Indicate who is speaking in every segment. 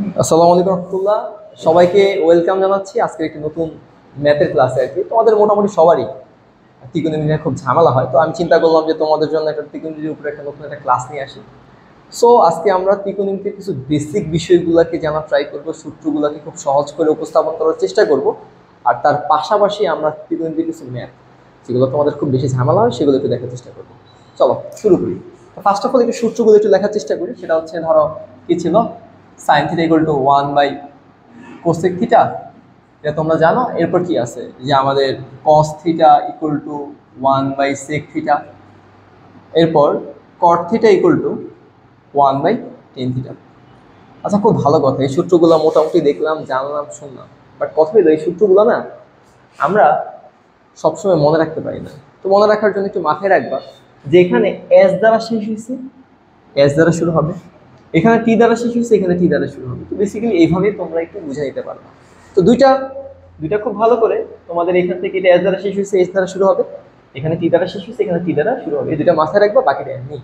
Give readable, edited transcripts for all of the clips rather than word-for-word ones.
Speaker 1: আসসালামু আলাইকুম রহমতুল্লাহ। সবাইকে ওয়েলকাম জানাচ্ছি আজকের একটি নতুন ম্যাথের ক্লাসে। আর কি তোমাদের মোটামুটি সবারই ত্রিকোণমিতি নিয়ে খুব ঝামেলা হয়, তো আমি চিন্তা করলাম যে তোমাদের জন্য একটা ত্রিকোণমিতির উপরে একটা নতুন একটা ক্লাস নিয়ে আসি। সো আজকে আমরা ত্রিকোণমিতির কিছু বেসিক বিষয়গুলোকে জানা ট্রাই করবো, সূত্রগুলোকে খুব সহজ করে উপস্থাপন করার চেষ্টা করব। আর তার পাশাপাশি আমরা ত্রিকোণমিতির কিছু ম্যাথ যেগুলো তোমাদের খুব বেশি ঝামেলা হয় সেগুলো একটু দেখার চেষ্টা করবো। চলো শুরু করি। ফার্স্ট অফ অল একটু সূত্রগুলো একটু লেখার চেষ্টা করি। সেটা হচ্ছে, ধরো কি ছিল, সাইন থিটা ইকুয়াল টু 1/কোসেক থিটা, এটা তোমরা জানো। এরপর কি আছে, যে আমাদের কস থিটা ইকুয়াল টু 1/সেক থিটা। এরপর কট থিটা ইকুয়াল টু 1/টেন থিটা। আচ্ছা, খুব ভালো কথা, এই সূত্রগুলো মোটামুটি দেখলাম, জানলাম, শুনলাম, বাট কথা হলো এই সূত্রগুলো না আমরা সবসময় মনে রাখতে পারি না। তো মনে রাখার জন্য একটু মাথায় রাখবা যে এখানে এস দ্বারা শেষ হয়েছে, এস দ্বারা শুরু হবে, এখানে টি দ্বারা শেষ হয়েছে, এখানে টি দ্বারা শুরু হবে। তো বেসিক্যালি এইভাবেই তোমরা একটু বুঝে নিতে পারবা। তো দুইটা দুইটা খুব ভালো করে তোমাদের এখান থেকে এটা এস দ্বারা শেষ হয়েছে, এস দ্বারা শুরু হবে, এখানে টি দ্বারা শেষ হয়েছে, এখানে টি দ্বারা শুরু হবে। এই দুইটা মাথায় রাখবা, বাকিটা এমনি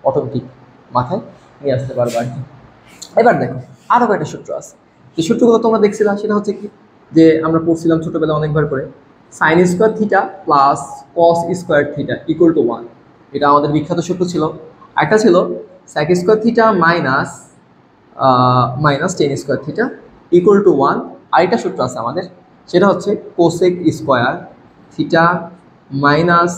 Speaker 1: অটোমেটিক মাথায় নিয়ে আসতে পারবা আর কি। এবার দেখো, আরো কয়েকটা সূত্র আছে। যে সূত্রগুলো তোমরা দেখছিলাম সেটা হচ্ছে কি, যে আমরা পড়ছিলাম ছোটবেলায় অনেকবার করে, sine square theta plus cos square theta equal to 1। এটা আমাদের বিখ্যাত সূত্র ছিল। একটা ছিল sec square theta minus tan square theta equal to 1। আরেকটা সূত্র আছে আমাদের, সেটা হচ্ছে cosec square theta minus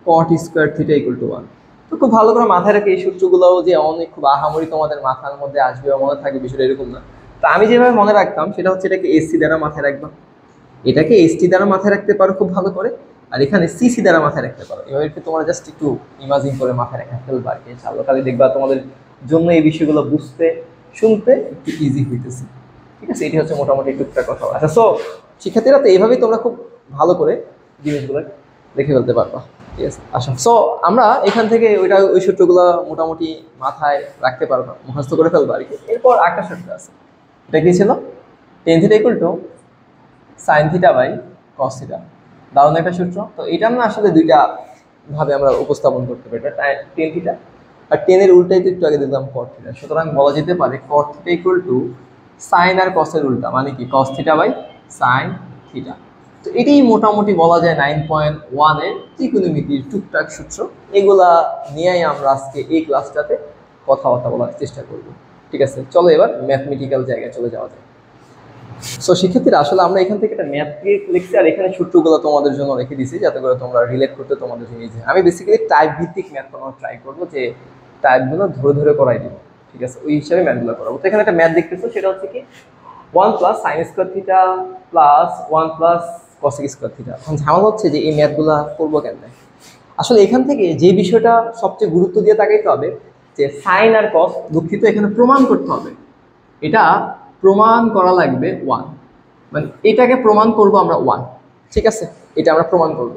Speaker 1: cot square theta equal to 1। তো খুব ভালো করে মাথায় রাখে, এই সূত্রগুলোও যে অনেক খুব আহামরি তোমাদের মাথার মধ্যে আসবে বা মনে থাকবে বিষয়টা এরকম না। তো আমি যেভাবে মনে রাখতাম সেটা হচ্ছে, এটাকে এসসি দ্বারা মাথায় রাখবা, এটাকে এসটি দ্বারা মাথায় রাখতে পারো খুব ভালো করে, আর এখানে সিসি দ্বারা মাথায় রাখতে পারো। এভাবে একটু তোমরা জাস্ট একটু ইমাজিন করে মাথায় রাখা ফেলবা আর কি। ইনশাআল্লাহ কালে দেখবা তোমাদের জন্য এই বিষয়গুলো বুঝতে শুনতে একটু ইজি হইতেছে। ঠিক আছে, এটি হচ্ছে মোটামুটি টুকটাক কথা। আচ্ছা, সো শিক্ষার্থীরা তো এইভাবেই তোমরা খুব ভালো করে জিনিসগুলো দেখে ফেলতে পারবা। ঠিক আছে, আচ্ছা, সো আমরা এখান থেকে ওই সূত্রগুলো মোটামুটি মাথায় রাখতে পারবা, মুখস্থ করে ফেলবা আর কি। এরপর একটা সূত্র আছে, এটা কি ছিল, tan theta equal to sine theta by cos theta. দারুণ একটা সূত্র। তো এটা না আসলে দুইটা ভাবে আমরা উপস্থাপন করতে পারি, এটা টেন থিটা আর টেনের উল্টাই তো একটু আগে দেখলাম কট থিটা। সুতরাং বলা যেতে পারে cot theta equal to sine আর কসের উল্টা, মানে কি cos theta by sine theta. তো এটাই মোটামুটি বলা যায় 9.1-এর ত্রিকোণমিতির টুকটাক সূত্র। এগুলা নিয়েই আমরা আজকে এই ক্লাসটাতে কথাবার্তা বলার চেষ্টা করব। ঠিক আছে, চলো এবার ম্যাথমেটিক্যাল জায়গায় চলে যাওয়া যায়। সো শিক্ষার্থীরা, আসলে আমরা এখান থেকে একটা ম্যাথ লিখছি, আর এখানে সূত্রগুলো তোমাদের জন্য রেখে দিয়েছি যাতে করে তোমরা রিলেট করতে তোমাদের জন্য ইজি। আমি বেসিক্যালি টাইপ ভিত্তিক ম্যাথ করানোর ট্রাই করবো, যে টাইপগুলো ধরে ধরে করাই দিব। ঠিক আছে, ওই হিসাবে ম্যাথগুলো করাবো। তো এখানে একটা ম্যাথ দেখতেছো, সেটা হচ্ছে কি 1 plus sign square theta plus 1 plus cosec square theta. এখন ঝামেলা হচ্ছে যে এই ম্যাথগুলো করবো কেমনে। আসলে এখান থেকে যে বিষয়টা সবচেয়ে গুরুত্ব দিয়ে তাকাইতে হবে, যে সাইন আর কস, দুঃখিত, এখানে প্রমাণ করতে হবে। এটা প্রমাণ করা লাগবে 1, মানে এটাকে প্রমাণ করব আমরা 1। ঠিক আছে, এটা আমরা প্রমাণ করব।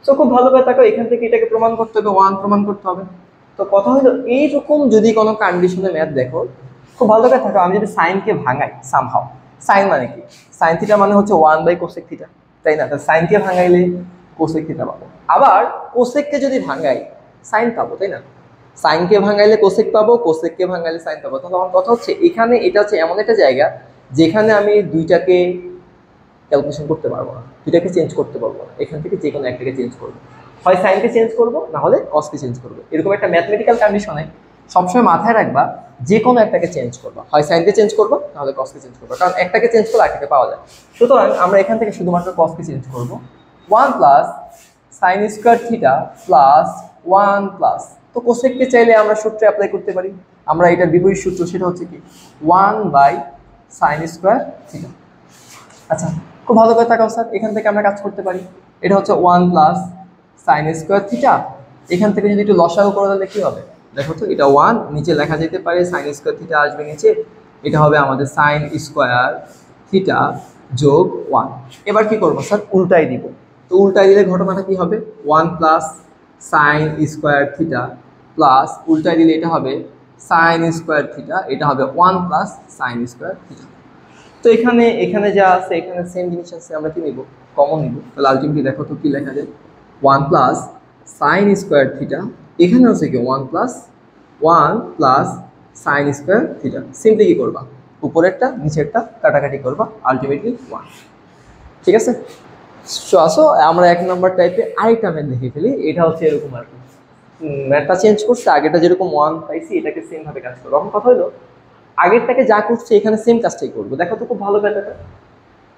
Speaker 1: তো খুব ভালো করে তাকাও, এখান থেকে এটাকে প্রমাণ করতে হবে, 1 প্রমাণ করতে হবে। তো কথা হলো, এইরকম যদি কোনো কন্ডিশনে ম্যাথ দেখো, খুব ভালো করে থাকো, আমি যদি সাইনকে ভাঙাই সামহাও, সাইন মানে কি, সাইন থিটা মানে হচ্ছে 1/কোসেক থিটা, তাই না? তাহলে সাইনকে ভাঙাইলে কোসেক থিটা পাবো। আবার কোসেককে যদি ভাঙাই সাইন পাবো, তাই না? সাইনকে ভাঙাইলে কোসেক পাবো, কোসেককে ভাঙাইলে সাইন পাবো। তাহলে আমার কথা হচ্ছে, এখানে এটা হচ্ছে এমন একটা জায়গা যেখানে আমি দুইটাকে ক্যালকুলেশন করতে পারবো না, দুইটাকে চেঞ্জ করতে পারবো না। এখান থেকে যে কোনো একটাকে চেঞ্জ করবো, হয় সাইনকে চেঞ্জ করবো, না হলে কসকে চেঞ্জ করবো। এরকম একটা ম্যাথমেটিক্যাল কন্ডিশনে সবসময় মাথায় রাখবা, যে কোনো একটাকে চেঞ্জ করবা, হয় সাইনকে চেঞ্জ করবো, নাহলে কসকে চেঞ্জ করবো, কারণ একটাকে চেঞ্জ করলে একটাকে পাওয়া যায়। সুতরাং আমরা এখান থেকে শুধুমাত্র কসকে চেঞ্জ করবো। 1 plus sign square theta plus 1 plus, তো কোসেককে চাইলে আমরা সূত্রে অ্যাপ্লাই করতে পারি। আমরা এটার বিপরীত সূত্র, সেটা হচ্ছে কি 1/সাইন স্কোয়ার থিটা। আচ্ছা, খুব ভালো করে তাকাও স্যার, এখান থেকে আমরা কাজ করতে পারি। এটা হচ্ছে 1 প্লাস সাইন স্কোয়ার থিটা, এখান থেকে যদি একটু লসাগু করে তাহলে কি হবে, দেখো তো, এটা 1 নিচে লেখা যেতে পারে, সাইন স্কোয়ার থিটা আসবে নিচে, এটা হবে আমাদের সাইন স্কোয়ার থিটা যোগ 1। এবার কি করবো স্যার, উল্টাই দিব। তো উল্টাই দিলে ঘটনাটা কি হবে, 1 plus sign square theta plus উল্টাই দিলে এটা হবে সাইন স্কোয়ার থিটা, এটা হবে 1 প্লাস সাইন স্কোয়ার থিটা। তো এখানে এখানে যা আছে, এখানে সেম জিনিস আছে, আমরা কি নিব, কমন নিব। তাহলে আলটিমেটলি দেখো তো কি লেখা যায়, 1 প্লাস সাইন স্কোয়ার থিটা, এখানে হচ্ছে কি 1 plus sign square theta. Simply কি করবা, উপরেরটা নিচেরটা কাটাকাটি করবা, আলটিমেটলি 1। ঠিক আছে, সো আসো আমরা 1 নম্বর টাইপে আরেকটা ম্যাথ দেখে ফেলি। এটা হচ্ছে এরকম আর কি, ম্যাথটা চেঞ্জ করছে, আগেটা যেরকম 1 পাইছি এটাকে সেম ভাবে কাজ করবো। এখন কথা হলো আগেরটাকে যা করছে এখানে সেম কাজটাই করবো। দেখো তো খুব ভালো ব্যাপারটা,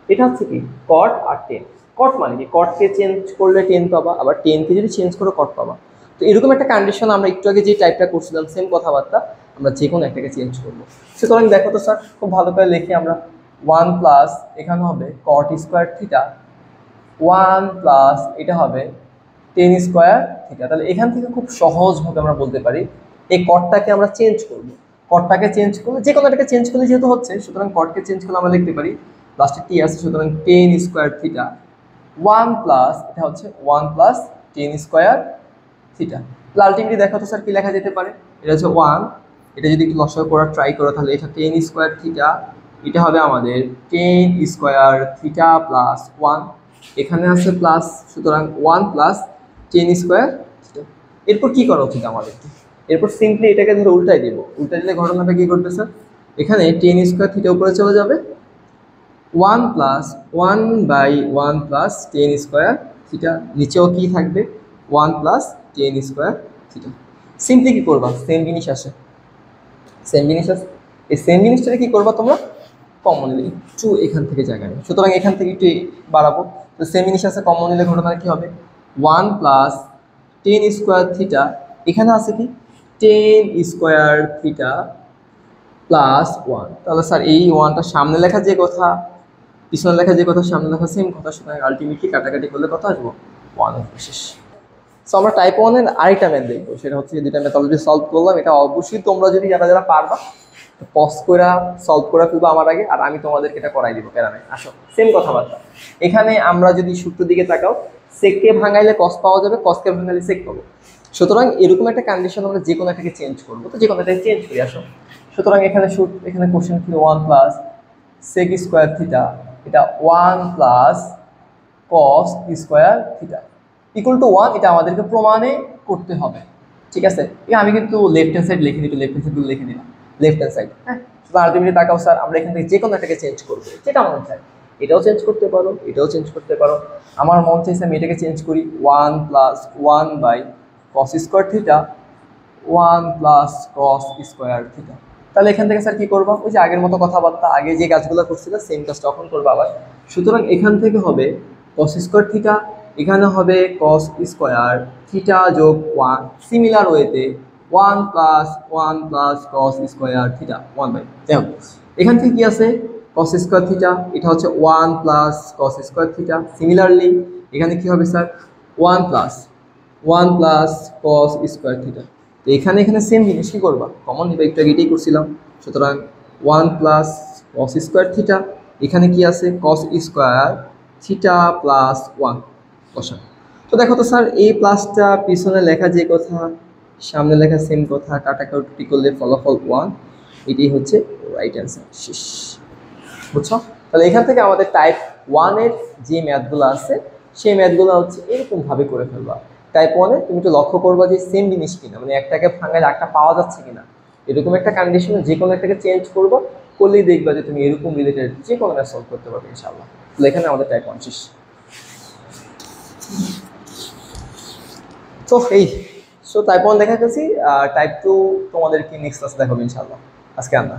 Speaker 1: এটা হচ্ছে কি কট আর 10। কট মানে কি, কটকে চেঞ্জ করলে 10 পাবা, আবার 10কে যদি চেঞ্জ করো কট পাবা। তো এরকম একটা কন্ডিশন আমরা একটু আগে যে টাইপটা করছিলাম সেম কথাবার্তা, আমরা যে কোনো একটাকে চেঞ্জ করবো। সুতরাং দেখো তো স্যার খুব ভালো করে লিখি আমরা, 1 প্লাস এখানে হবে কট স্কোয়ার থিটা, 1 প্লাস এটা হবে 10 স্কোয়ার থিটা। তাহলে এখান থেকে খুব সহজভাবে আমরা বলতে পারি এই কটটাকে আমরা চেঞ্জ করবো। কটটাকে চেঞ্জ করলে যে কোনো একটাকে চেঞ্জ করলে যেহেতু হচ্ছে, সুতরাং কটকে চেঞ্জ করলে আমরা লিখতে পারি লাস্টে টি আছে, সুতরাং 10 স্কোয়ার থিটা 1 প্লাস এটা হচ্ছে 1 প্লাস 10 স্কোয়ার থিটা। আলটিমেটলি দেখো তো স্যার কি লেখা যেতে পারে, এটা হচ্ছে 1, এটা যদি একটু লসাগু করার ট্রাই করো তাহলে এটা 10 স্কোয়ার থিটা, এটা হবে আমাদের 10 স্কোয়ার থিটা প্লাস 1, এখানে আছে প্লাস, সুতরাং 1 প্লাস 10 স্কোয়ার থিটা। এরপর কি করা উচিত আমাদেরকে, এরপর সিম্পলি এটাকে ধরে উল্টাই দিব। উল্টাই দিলে ঘটনাটা কি ঘটবে স্যার, এখানে 10 স্কোয়ার থিটা উপরে চলে যাবে, 1 plus 1 by 1 plus 10 square theta, নিচেও কি থাকবে 1 প্লাস 10 স্কোয়ার থিটা। সিম্পলি কি করবা, সেম জিনিস আসে, সেম জিনিস আসে, এই সেম জিনিসটা কি করবা তোমরা কমনলি একটু এখান থেকে জায়গা নেই, সুতরাং এখান থেকে একটু বাড়াবো। তো সেম জিনিস আছে, কমন নিলে ঘটনা কি হবে 1 প্লাস 10 স্কোয়ার থিটা, এখানে আছে কি 10 স্কোয়ার থিটা প্লাস 1। তাহলে স্যার এই 1টা সামনে লেখা যে কথা, পিছনে লেখা যে কথা, সামনে লেখা সেম কথা, সুতরাং আলটিমেটলি কাটাকাটি করলে কত আসবো 1 বিশেষ। সো আমরা টাইপ 1-এর আরেকটা ম্যাথ দেখবো, সেটা হচ্ছে দুইটা ম্যাথ অলরেডি সলভ করলাম। এটা অবশ্যই তোমরা যদি যারা যারা পারবা পজ করে সলভ করে ফেলবো আমার আগে, আর আমি তোমাদেরকে এটা করাই দিব, প্যারা নাই। আসো সেম কথাবার্তা, এখানে আমরা যদি সূত্র দিকে তাকাও, সেককে ভাঙাইলে কস পাওয়া যাবে, কসকে ভাঙাইলে সেক পাবো। সুতরাং এরকম একটা কন্ডিশন আমরা যে কোনো একটাকে চেঞ্জ করবো, তো যে কোনো একটাকে চেঞ্জ করি। আসো সুতরাং এখানে এখানে কোশ্চেন ছিল 1 প্লাস সেক স্কোয়ার থিটা, এটা 1 plus cos square theta equal to 1, এটা আমাদেরকে প্রমাণে করতে হবে। ঠিক আছে, আমি কিন্তু লেফট হ্যান্ড সাইড লিখে দিই, লেফট হ্যান্ড সাইড লিখে দিলাম, লেফট হ্যান্ড সাইড। হ্যাঁ, আলটিমেটলি তাকাও স্যার, আমরা এখান থেকে যে কোনো একটাকে চেঞ্জ করবো, যেটা মনে চাই। এটাও চেঞ্জ করতে পারো, এটাও চেঞ্জ করতে পারো। আমার মন চাইছে আমি এটাকে চেঞ্জ করি, 1 plus 1 by cos square theta, 1 plus cos square theta. তাহলে এখান থেকে স্যার কি করবো, ওই যে আগের মতো কথাবার্তা, আগে যে কাজগুলো করছিল সেম কাজটা তখন করবো আবার। সুতরাং এখান থেকে হবে কস স্কোয়ার থিটা, এখানে হবে কস স্কোয়ার থিটা যোগ 1, সিমিলার ওয়েতে 1 plus cos square theta 1 by. দেখো এখান থেকে কি আছে কস স্কোয়ার থিটা, এটা হচ্ছে 1 plus cos square theta. Similarly এখানে কি হবে sir 1 plus cos square theta. তো এখানে সেম জিনিস কি করবা, কমন নিবা, একটু আগে এটাই করছিলাম। সুতরাং 1 প্লাস কস স্কোয়ার থিটা, এখানে কি আছে কস স্কোয়ার থিটা প্লাস 1 বসা। তো দেখো তো স্যার এই প্লাসটা পিছনে লেখা যে কথা, সামনে লেখা সেম কথা, কাটাকাটি করলে ফলাফল 1, এটাই হচ্ছে রাইট অ্যান্সার। শেষ, বুঝছো? তাহলে এখান থেকে আমাদের টাইপ 1-এর যে ম্যাথগুলো আছে সেই ম্যাথগুলো হচ্ছে এরকমভাবে করে ফেলবা। টাইপ 1-এ তুমি একটু লক্ষ্য করবা যে সেম জিনিস কিনা, মানে একটাকে ভাঙালে একটা পাওয়া যাচ্ছে কিনা, এরকম একটা কন্ডিশনে যে কোনো একটাকে চেঞ্জ করবো, করলেই দেখবা যে তুমি এরকম রিলেটেড যে কোনো ম্যাথ সলভ করতে পারবে ইনশাআল্লাহ। তাহলে এখানে আমাদের টাইপ 1 শেষ। তো এই টাইপ 1 দেখা গেছি, টাইপ 2 তোমাদেরকে নেক্সট ক্লাসে দেখাবো ইনশাআল্লাহ। আজকে আমরা